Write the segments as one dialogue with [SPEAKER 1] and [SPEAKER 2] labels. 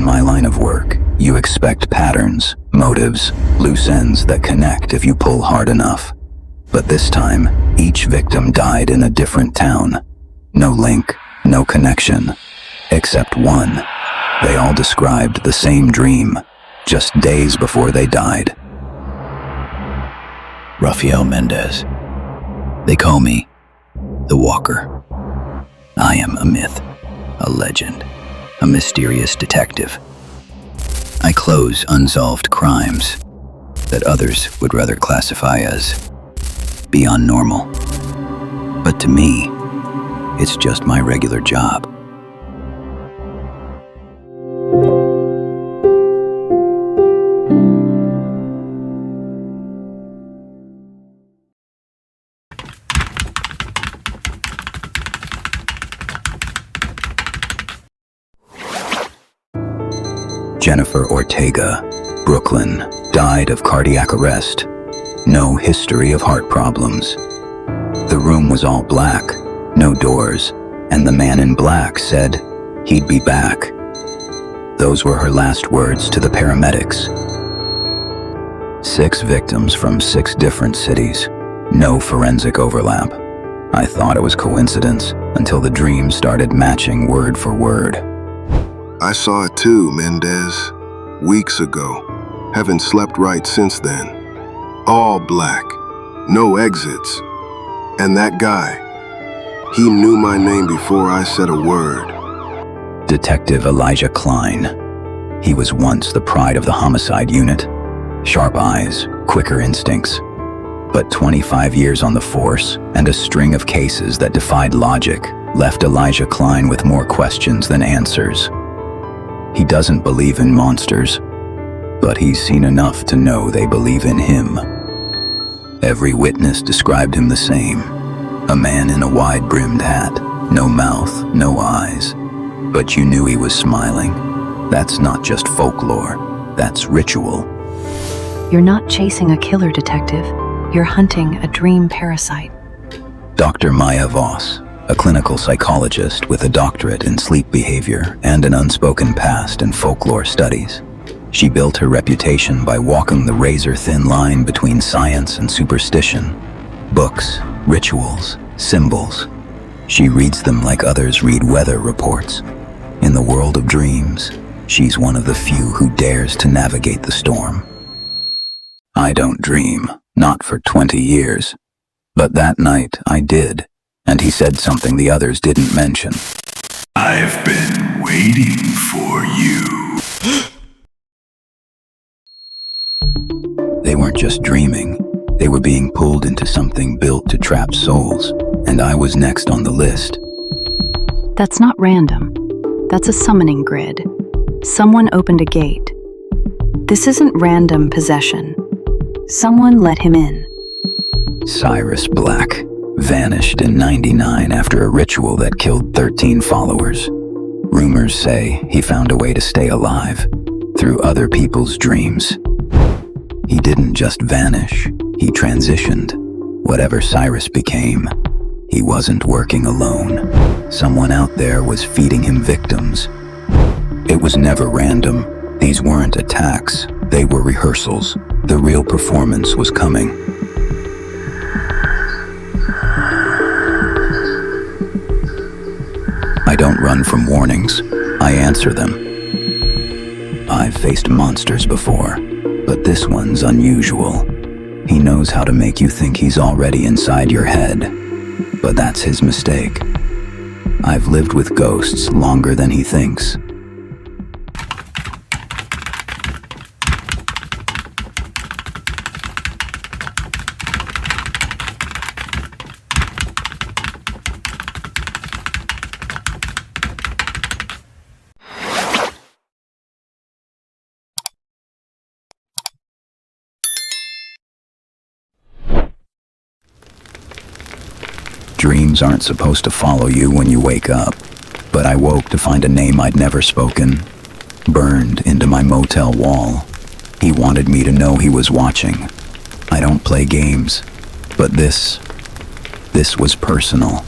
[SPEAKER 1] In my line of work, you expect patterns, motives, loose ends that connect if you pull hard enough. But this time, each victim died in a different town. No link, no connection, except one. They all described the same dream, just days before they died. Rafael Mendez. They call me the Walker. I am a myth, a legend, a mysterious detective. I close unsolved crimes that others would rather classify as beyond normal. But to me, it's just my regular job. Jennifer Ortega, Brooklyn, died of cardiac arrest. No history of heart problems. The room was all black, no doors, and the man in black said he'd be back. Those were her last words to the paramedics. 6 victims from 6 different cities. No forensic overlap. I thought it was coincidence until the dream started matching word for word.
[SPEAKER 2] I saw it too, Mendez. Weeks ago. Haven't slept right since then. All black. No exits. And that guy. He knew my name before I said a word.
[SPEAKER 1] Detective Elijah Kline. He was once the pride of the homicide unit. Sharp eyes, quicker instincts. But 25 years on the force and a string of cases that defied logic left Elijah Kline with more questions than answers. He doesn't believe in monsters, but he's seen enough to know they believe in him. Every witness described him the same. A man in a wide-brimmed hat, no mouth, no eyes. But you knew he was smiling. That's not just folklore, that's ritual.
[SPEAKER 3] You're not chasing a killer, detective. You're hunting a dream parasite.
[SPEAKER 1] Dr. Maia Voss, a clinical psychologist with a doctorate in sleep behavior and an unspoken past in folklore studies. She built her reputation by walking the razor-thin line between science and superstition. Books, rituals, symbols. She reads them like others read weather reports. In the world of dreams, she's one of the few who dares to navigate the storm. I don't dream, not for 20 years. But that night I did. And he said something the others didn't mention.
[SPEAKER 4] I've been waiting for you.
[SPEAKER 1] They weren't just dreaming. They were being pulled into something built to trap souls, and I was next on the list.
[SPEAKER 3] That's not random. That's a summoning grid. Someone opened a gate. This isn't random possession. Someone let him in.
[SPEAKER 1] Cyrus Black vanished in '99 after a ritual that killed 13 followers. Rumors say he found a way to stay alive through other people's dreams. He didn't just vanish, he transitioned. Whatever Cyrus became, he wasn't working alone. Someone out there was feeding him victims. It was never random. These weren't attacks, they were rehearsals. The real performance was coming. I don't run from warnings, I answer them. I've faced monsters before, but this one's unusual. He knows how to make you think he's already inside your head, but that's his mistake. I've lived with ghosts longer than he thinks. Dreams aren't supposed to follow you when you wake up, but I woke to find a name I'd never spoken, burned into my motel wall. He wanted me to know he was watching. I don't play games, but this was personal.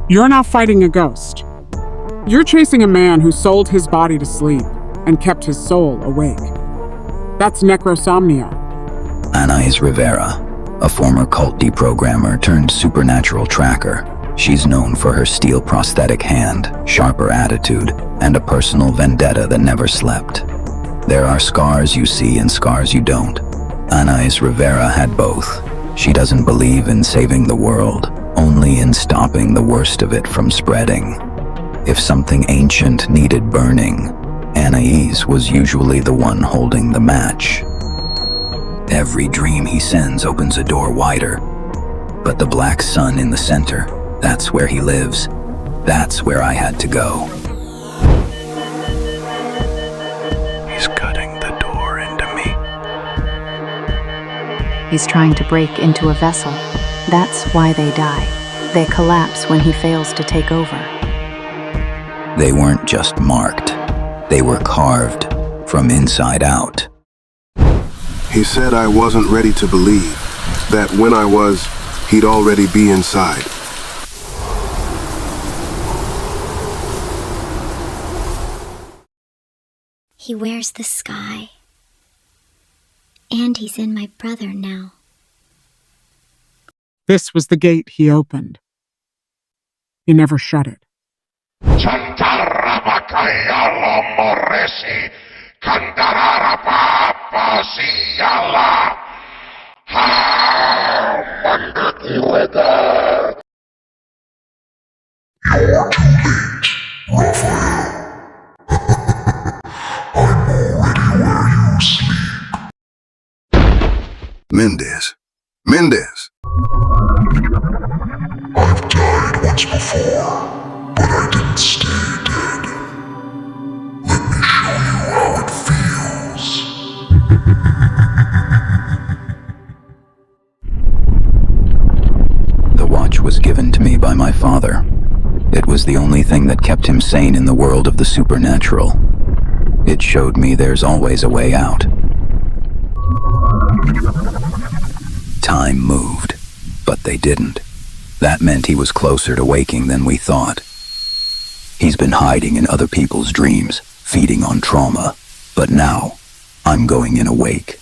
[SPEAKER 5] You're not fighting a ghost. You're chasing a man who sold his body to sleep and kept his soul awake. That's necrosomnia.
[SPEAKER 1] Anaïs Rivera, a former cult deprogrammer turned supernatural tracker. She's known for her steel prosthetic hand, sharper attitude, and a personal vendetta that never slept. There are scars you see and scars you don't. Anaïs Rivera had both. She doesn't believe in saving the world, only in stopping the worst of it from spreading. If something ancient needed burning, Anaïs was usually the one holding the match. Every dream he sends opens a door wider, but the black sun in the center, that's where he lives. That's where I had to go.
[SPEAKER 4] He's cutting the door into me.
[SPEAKER 3] He's trying to break into a vessel. That's why they die. They collapse when he fails to take over.
[SPEAKER 1] They weren't just marked. They were carved from inside out.
[SPEAKER 2] He said I wasn't ready to believe, that when I was, he'd already be inside.
[SPEAKER 6] He wears the sky. And he's in my brother now.
[SPEAKER 5] This was the gate he opened. He never shut it.
[SPEAKER 4] You're too late, Rafael. I'm already where you sleep.
[SPEAKER 2] Mendez. Mendez!
[SPEAKER 4] I've died once before, but I didn't stay dead. Let me show you how it feels.
[SPEAKER 1] The watch was given to me by my father. It was the only thing that kept him sane in the world of the supernatural. It showed me there's always a way out. Time moved, but they didn't. That meant he was closer to waking than we thought. He's been hiding in other people's dreams, feeding on trauma. But now, I'm going in awake.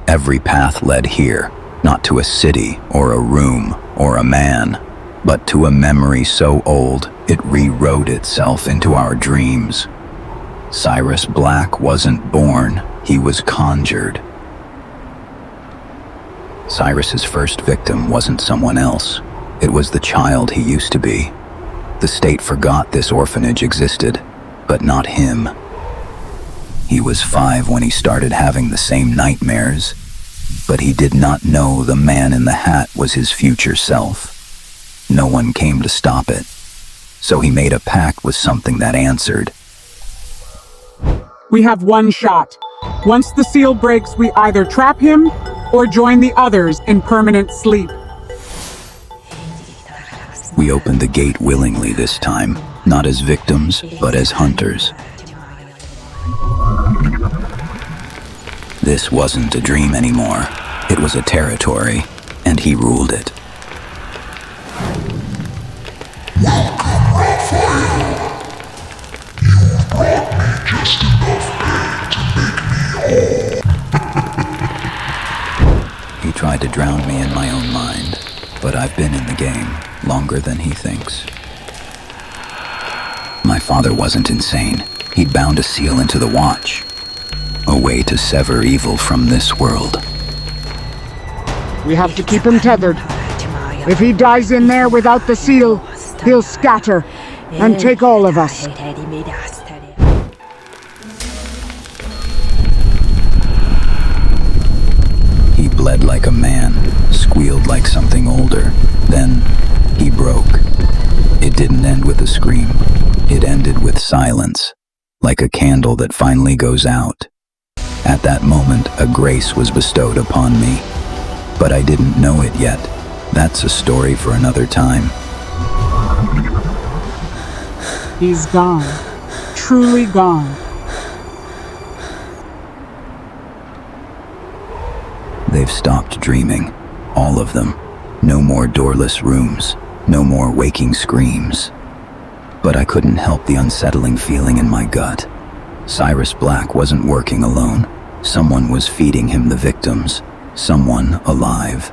[SPEAKER 1] Every path led here, not to a city or a room or a man, but to a memory so old it rewrote itself into our dreams. Cyrus Black wasn't born, he was conjured. Cyrus's first victim wasn't someone else. It was the child he used to be. The state forgot this orphanage existed, but not him. He was 5 when he started having the same nightmares, but he did not know the man in the hat was his future self. No one came to stop it, so he made a pact with something that answered.
[SPEAKER 5] We have one shot. Once the seal breaks, we either trap him or join the others in permanent sleep.
[SPEAKER 1] We opened the gate willingly this time, not as victims, but as hunters. This wasn't a dream anymore. It was a territory, and he ruled it.
[SPEAKER 4] Welcome, Rafael. You've brought me just enough pain to make me whole.
[SPEAKER 1] He tried to drown me in my own mind, but I've been in the game longer than he thinks. My father wasn't insane. He'd bound a seal into the watch. A way to sever evil from this world.
[SPEAKER 5] We have to keep him tethered. If he dies in there without the seal, he'll scatter and take all of us.
[SPEAKER 1] He bled like a man, squealed like something older. Then he broke. It didn't end with a scream. It ended with silence, like a candle that finally goes out. At that moment, a grace was bestowed upon me. But I didn't know it yet. That's a story for another time.
[SPEAKER 5] He's gone. Truly gone.
[SPEAKER 1] They've stopped dreaming. All of them. No more doorless rooms. No more waking screams. But I couldn't help the unsettling feeling in my gut. Cyrus Black wasn't working alone. Someone was feeding him the victims. Someone alive.